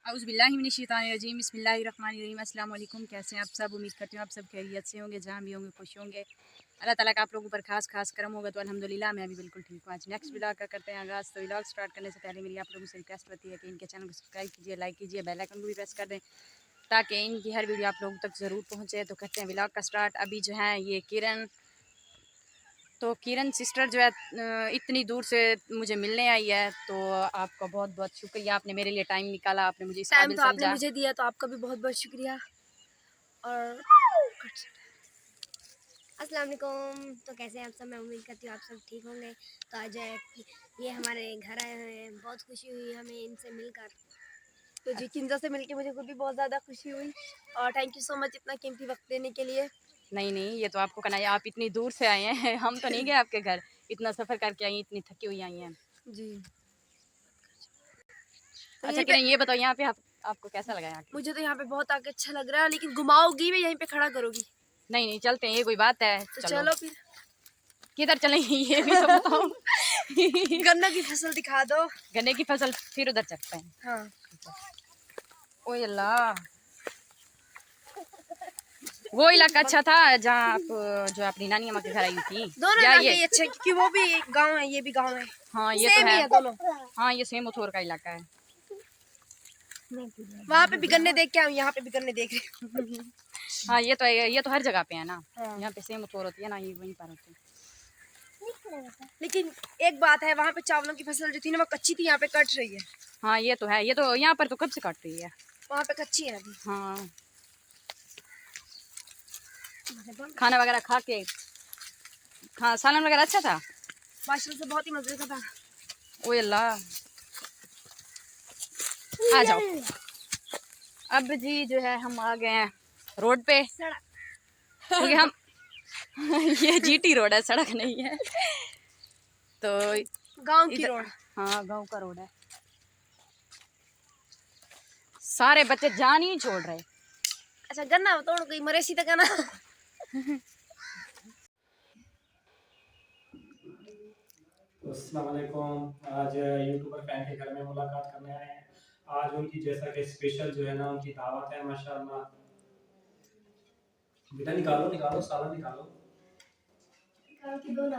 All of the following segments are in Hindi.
औज़ुबिल्लाहिमिनश्शैतानिर्रजीम बिस्मिल्लाहिर्रहमानिर्रहीम। अस्सलाम वालेकुम। कैसे हैं आप सब? उम्मीद करती हूँ आप सब खैरियत से होंगे, जहाँ भी होंगे खुश होंगे। अल्लाह ताला का आप लोगों पर खास करम होगा तो अल्हम्दुलिल्लाह मैं भी बिल्कुल ठीक हूँ। आज नेक्स्ट व्लॉग का करते हैं आगाज़। तो व्लॉग स्टार्ट करने से पहले मेरी आप लोगों से रिक्वेस्ट होती है कि इनके चैनल को सब्सक्राइब कीजिए, लाइक कीजिए, बेल आइकन को भी प्रेस कर दें ताकि इनकी हर वीडियो आप लोगों तक ज़रूर पहुँचे। तो करते हैं व्लॉग का स्टार्ट। अभी जो है ये किरण सिस्टर जो है इतनी दूर से मुझे मिलने आई है, तो आपका बहुत बहुत शुक्रिया। आपने मेरे लिए टाइम निकाला, आपने मुझे इस काबिल समझा। आपने मुझे दिया तो आपका भी बहुत बहुत शुक्रिया। और अस्सलाम वालेकुम। तो कैसे हैं आप सब? मैं उम्मीद करती हूँ आप सब ठीक होंगे। तो आज ये हमारे घर आए हुए हैं, बहुत खुशी हुई हमें इनसे मिलकर। तो जी किंजा से मिलके मुझे खुद भी बहुत ज़्यादा खुशी हुई और थैंक यू सो मच इतना कीमती वक्त देने के लिए। नहीं, ये तो आपको कहना है, आप इतनी दूर से आए हैं हम तो नहीं गए आपके घर, इतना सफ़र करके आई, इतनी थकी हुई आई हैं जी। तो अच्छा किरण, ये बताओ यहाँ पे आपको कैसा लगा यहाँ? मुझे तो यहाँ पे बहुत आके अच्छा लग रहा है, लेकिन घुमाओगी भी यहीं पे खड़ा करोगी? नहीं चलते हैं, ये कोई बात है? तो चलो फिर। किधर चलें ये भी तो बताओ। गन्ना की फसल दिखा दो। गन्ने की फसल, फिर उधर चलते हैं। हाँ। ओए अल्लाह, वो इलाका अच्छा था जहाँ आप जो अपनी नानी अम्मा के घर आई थी। दोनों इलाके ये अच्छे, क्योंकि वो भी गांव है, ये भी गांव है। हाँ ये सेम तो है, दोनों। हाँ ये सेम उथोर का इलाका है। वहाँ पे भी गन्ने देख के आऊँ, यहाँ पे भी गन्ने देख रहे हैं। हाँ ये तो हर जगह पे है ना। हाँ। यहाँ पे सेम उथोर होती है ना, ये वहीं पर होती है। लेकिन एक बात है, वहाँ पे चावलों की फसल जो थी ना वो कच्ची थी, यहाँ पे कट रही है। हाँ ये तो है, ये तो यहाँ पर तो कब से कट रही है। वहाँ पे कच्ची है अभी। हाँ खाना वगैरह खा के, हाँ सालन वगैरह अच्छा था माशाल्लाह से, बहुत ही मजे का था। ओए अल्लाह, आ जाओ। अब जी जो है हम आ गए हैं रोड पे, क्योंकि हम ये जीटी रोड है, सड़क नहीं है। तो गांव की रोड। हाँ गांव का रोड है। सारे बच्चे जान ही छोड़ रहे। अच्छा गन्ना तोड़ गई मरेसी तक है ना। अस्सलाम वालेकुम। आज यूट्यूबर फैन के घर में मुलाकात करने आए हैं। आज उनकी जैसा कि स्पेशल जो है ना उनकी दावत है माशाल्लाह। बेटा निकालो साला निकालो कि दो ना।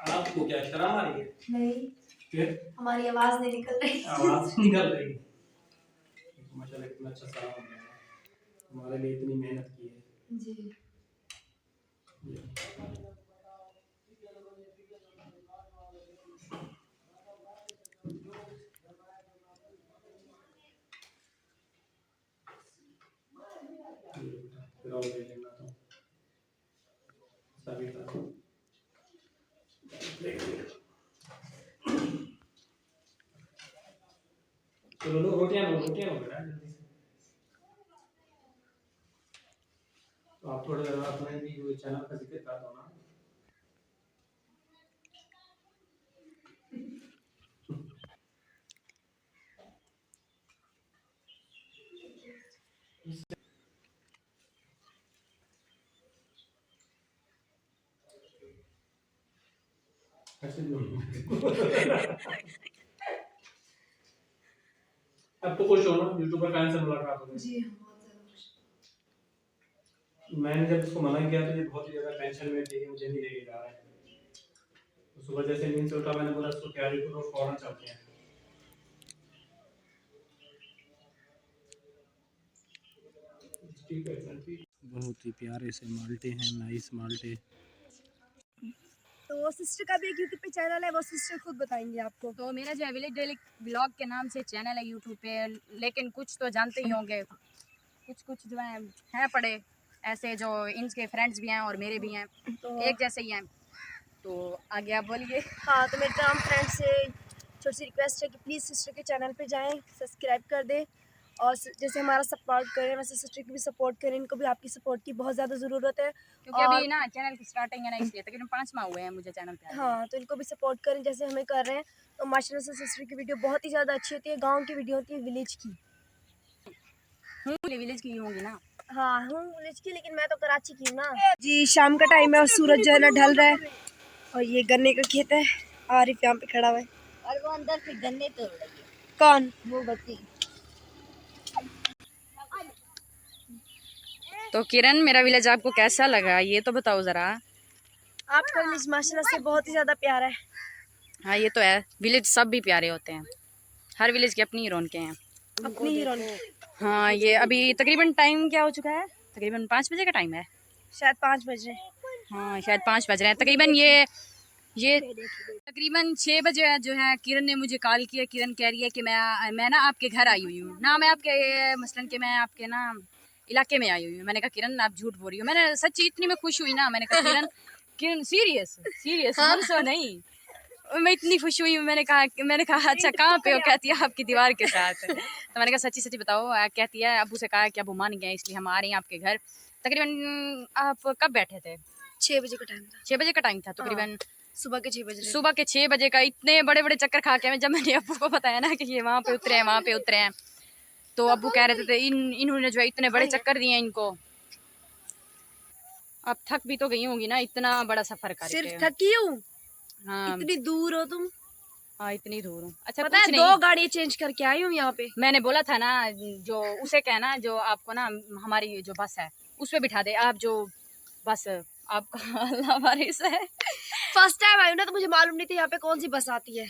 आपको क्या शर्म आ रही है? नहीं, फिर हमारी आवाज नहीं निकल रही। आवाज निकल रही माशाल्लाह, कितना अच्छा साला बन गया, हमारे लिए इतनी मेहनत की है जी। फिर और ले लेना तो सभी का चलो लो रोटियां लो बेटा जल्दी से। तो आप थोड़ा अपने भी चैनल का जिक्र कर दो ना। अब तो खुश हो ना, यूट्यूबर फैन से मुलाकात हो गई। जी मैंने जब उसको मना किया तो ये बहुत ही ज्यादा टेंशन में थी कि मुझे नहीं लेके जा रहा है। तो सुबह जैसे नींद से उठा मैंने बोला इसको तैयारी करो, फौरन चलते हैं। बहुत ही प्यारे से माल्टे हैं, नाइस माल्टे। तो वो सिस्टर का भी एक यूट्यूब पे चैनल है, वो सिस्टर खुद बताएंगे आपको। तो मेरा जो है विलेज डेली ब्लॉग के नाम से चैनल है यूट्यूब पे, लेकिन कुछ तो जानते ही होंगे, कुछ जो है पड़े ऐसे जो इनके फ्रेंड्स भी हैं और मेरे भी हैं, तो एक जैसे ही हैं। तो आगे आप बोलिए। हाँ, तो मेरे तमाम फ्रेंड्स से छोटी सी रिक्वेस्ट है कि प्लीज़ सिस्टर के चैनल पे जाएं, सब्सक्राइब कर दें और जैसे हमारा सपोर्ट करें वैसे सिस्टर की भी सपोर्ट करें। इनको भी आपकी सपोर्ट की बहुत ज़्यादा ज़रूरत है, क्योंकि अभी ना चैनल की स्टार्टिंग है ना, इसलिए तकरीबन 5 माह हुए हैं मुझे चैनल पे। हाँ, तो इनको भी सपोर्ट करें जैसे हमें कर रहे हैं। तो माशाल्लाह से सिस्टर की वीडियो बहुत ही ज़्यादा अच्छी होती है, गाँव की वीडियो होती है, विलेज की। विलेज की होंगी ना? हाँ हूँ विलेज की, लेकिन मैं तो कराची की हूँ ना जी। शाम का टाइम है और सूरज जो है ना ढल रहा है और ये गन्ने का खेत है। आरिफ यहाँ पे खड़ा हुआ है और वो अंदर से गन्ने तोड़ रही है। कौन? वो बच्ची। तो किरण, मेरा विलेज आपको कैसा लगा ये तो बताओ ज़रा। आपका विलेज माशाल्लाह से बहुत ही ज़्यादा प्यारा है। हाँ ये तो है, विलेज सब भी प्यारे होते हैं, हर विलेज की अपनी ही रौनकें हैं। अपनी ही रौनक। हाँ ये अभी तकरीबन टाइम क्या हो चुका है? तकरीबन 5 बजे का टाइम है। शायद 5 बजे। हाँ शायद 5 बज रहे हैं तकरीबन। ये तकरीबन 6 बजे जो है किरण ने मुझे कॉल किया। किरण कह रही है कि मैं ना आपके घर आई हुई हूँ ना, मैं आपके मसलन कि मैं आपके ना इलाके में आई हुई हूँ। मैंने कहा किरण आप झूठ बोल रही हो। मैंने सच्ची इतनी मैं खुश हुई ना, मैंने कहा किरण सीरियस हंसो नहीं। मैं इतनी खुश हुई, मैंने कहा अच्छा कहाँ पे हो? कहती है आपकी दीवार के साथ। तो मैंने कहा सच्ची बताओ। कहती है अबू से कहा कि अबू मान गए इसलिए हम आ रहे हैं आपके घर। तकरीबन आप कब बैठे थे? 6 बजे का टाइम था। 6 बजे का टाइम था तकरीबन। सुबह के 6 बजे। सुबह के 6 बजे का इतने बड़े बड़े चक्कर खा के जब मैंने अब्बू को बताया ना कि ये वहाँ पे उतरे हैं तो अब्बू कह रहे थे इन्होंने जो है इतने बड़े चक्कर दिए इनको। अब थक भी तो गई होंगी ना इतना बड़ा सफर करके। सिर्फ थकी हूँ? हाँ इतनी दूर हो तुम? हाँ इतनी दूर हूँ। अच्छा पता है 2 गाड़ियाँ चेंज करके आई हूँ यहाँ पे। मैंने बोला था ना जो उसे कहना जो आपको ना हमारी जो बस है उस पे बिठा दे। आप जो बस आपका अल्लाह वारिस है। फर्स्ट टाइम आई हूँ ना तो मुझे मालूम नहीं था यहाँ पे कौन सी बस आती है।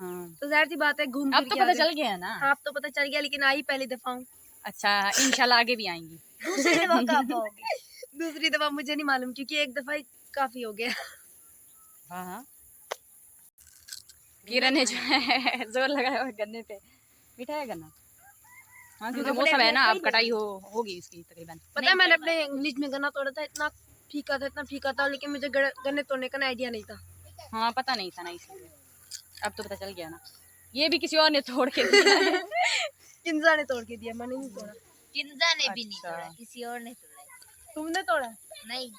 हाँ तो जाहिर सी बात है घूम अब तो पता चल गया है ना। आप तो पता चल गया लेकिन आई पहली दफा हूँ। अच्छा इंशाल्लाह आगे भी आएंगी। दूसरी दफा कब आओगी? दूसरी दफा मुझे नहीं मालूम क्योंकि एक दफा ही काफी हो गया। हाँ किरण ने जो है जोर लगाया हुआ गन्ने पे। मीठा है गन्ना? हाँ क्योंकि मौसम है ना, अब कटाई होगी इसकी तकरीबन। पता है मैंने अपने इंग्लिश में गन्ना तोड़ा था, इतना फीका था लेकिन मुझे गन्ने तोड़ने का आइडिया नहीं था। हाँ पता नहीं था ना इसलिए। अब तो पता चल गया ना। ये भी किसी और ने तोड़ के दिया है। किंजा ने तोड़ के दिया, मैंने नहीं तोड़ा। किंजा ने भी नहीं तोड़ा, किसी और ने तोड़ा। तुमने तोड़ा? नहीं,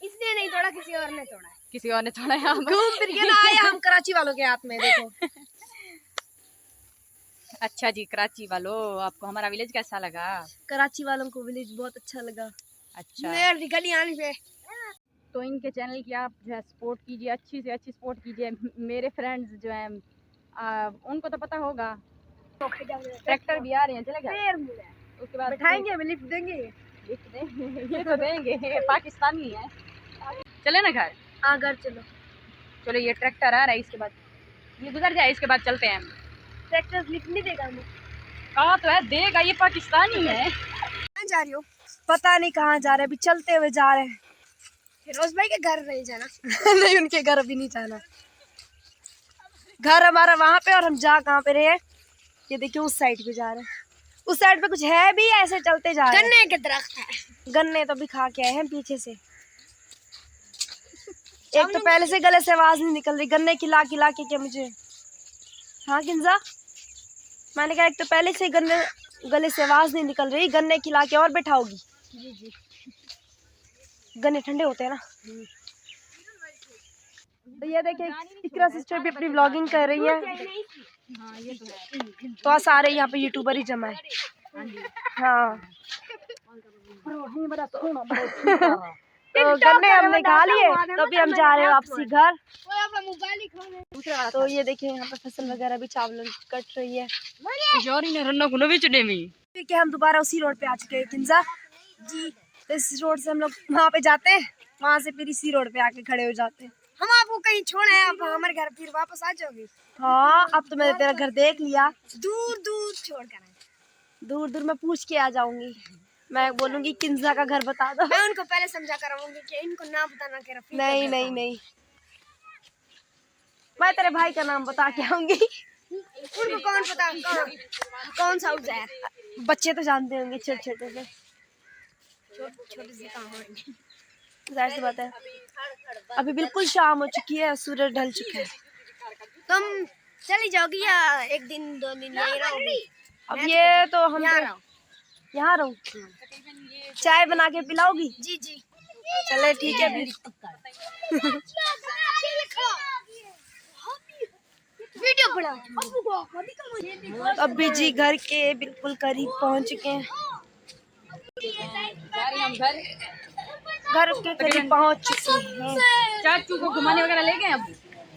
इसने नहीं तोड़ा, किसी और ने तोड़ा। किसी और ने तोड़ा है। घूम फिर के ना आए हम कराची वालों के हाथ में। देखो अच्छा जी कराची वालों, आपको हमारा विलेज कैसा लगा? कराची वालों को विलेज बहुत अच्छा लगा। अच्छा गली पे तो इनके चैनल की आप जो है सपोर्ट कीजिए, अच्छी से अच्छी सपोर्ट कीजिए। मेरे फ्रेंड्स जो हैं उनको तो पता होगा। ट्रैक्टर भी आ रहे हैं, चलेगा उसके बाद बैठाएंगे, लिफ्ट देंगे। ये तो देंगे, पाकिस्तानी है। चले ना घर? हाँ घर चलो। चलो ये ट्रैक्टर आ रहा है, इसके बाद ये गुजर जाए, इसके बाद चलते हैं। ट्रैक्टर लिफ्ट नहीं देगा हमें। कहा तो है देगा, ये पाकिस्तानी है। कहाँ जा रही हो? पता नहीं कहाँ जा रहे, अभी चलते हुए जा रहे हैं। फिरोज भाई के घर नहीं जाना। नहीं उनके घर अभी नहीं जाना। घर हमारा वहाँ पे और हम जा कहाँ पे रहे हैं ये देखिए, उस साइड पे जा रहे हैं। उस साइड पे कुछ है भी, ऐसे चलते जा रहे हैं। गन्ने के दरख्त है। गन्ने तो भी खा के आए हैं पीछे से। एक तो पहले से गले से आवाज नहीं निकल रही, गन्ने खिला खिला के क्या मुझे। हाँ किंजा, मैंने कहा एक तो पहले से गले से आवाज नहीं निकल रही, गन्ने खिला के और बैठाओगी। जी जी, गन्ने ठंडे होते हैं ना। तो ये देखिए इकरा सिस्टर भी अपनी व्लॉगिंग कर रही है। तो सारे यहाँ पे यूट्यूबर ही जमा है। हाँ तो गन्ने हमने खा लिए, तो अभी हम जा रहे हैं वापसी घर। तो ये देखिए यहाँ पे फसल वगैरह भी चावल कट रही है। क्योंकि हम दोबारा उसी रोड पे आ चुके हैं किंजा जी। तो इस रोड से हम लोग वहाँ पे जाते हैं, वहाँ से फिर इसी रोड पे आके खड़े हो जाते हैं। हम आपको कहीं छोड़े हैं, आप हमारे घर फिर वापस आ जाओगे। हाँ अब तो मैंने तेरा घर देख लिया। दूर दूर छोड़ कर, दूर दूर मैं पूछ के आ जाऊंगी। मैं बोलूंगी किंजा का घर बता दो। मैं उनको पहले समझा कर आऊंगी कि इनको नाम बताना के रफीक। नहीं नहीं नहीं, मैं तेरे भाई का नाम बता के आऊंगी। उनको कौन पता कौन सा उस है? बच्चे तो जानते होंगे, छोटे छोटे से। छोटे से कहाँ होंगे, जाहिर सी बात है। अभी बिल्कुल शाम हो चुकी है, सूरज ढल चुका है। तुम चली जाओगी या 1 दिन 2 दिन यही रहोगी? अब ये तो हम यहाँ रहूँ, चाय बना के पिलाओगी? जी जी चले ठीक है फिर। वीडियो बना। अभी जी घर के बिल्कुल करीब पहुँच चुके हैं। घर के करीब पहुँच चुके हैं। चाचू को घुमाने वगैरह ले गए अब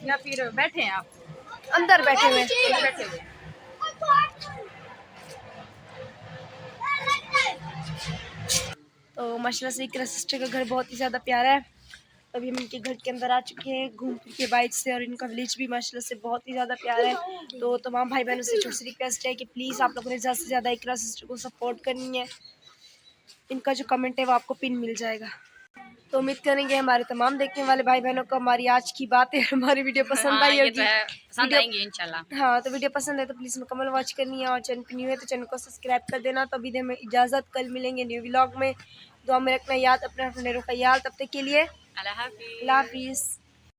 या फिर बैठे हैं आप? अंदर बैठे हुए। तो माशाल्लाह से इकरा सिस्टर का घर बहुत ही ज़्यादा प्यारा है। अभी हम इनके घर के अंदर आ चुके हैं घूम फिर के बाइक से, और इनका विलेज भी माशाल्लाह से बहुत ही ज़्यादा प्यारा है। तो तमाम भाई बहनों से छोटी सी रिक्वेस्ट है कि प्लीज़ आप लोगों ने ज़्यादा से ज़्यादा इकरा सिस्टर को सपोर्ट करनी है। इनका जो कमेंट है वो आपको पिन मिल जाएगा। तो उम्मीद करेंगे हमारे तमाम देखने वाले भाई बहनों को हमारी आज की बातें हमारी वीडियो पसंद आई होगी। पसंद आएंगे इंशाल्लाह। हाँ, तो वीडियो पसंद है तो प्लीज़ मुकम्मल वॉच करनी है, और चैनल पे न्यू है तो चैनल को सब्सक्राइब कर देना। तो अभी दे में इजाज़त, कल मिलेंगे न्यू व्लॉग में। दुआ में रखना याद, अपना ख्याल। तब तक के लिए अल्लाह हाफिज़। अल्लाह हाफिज़।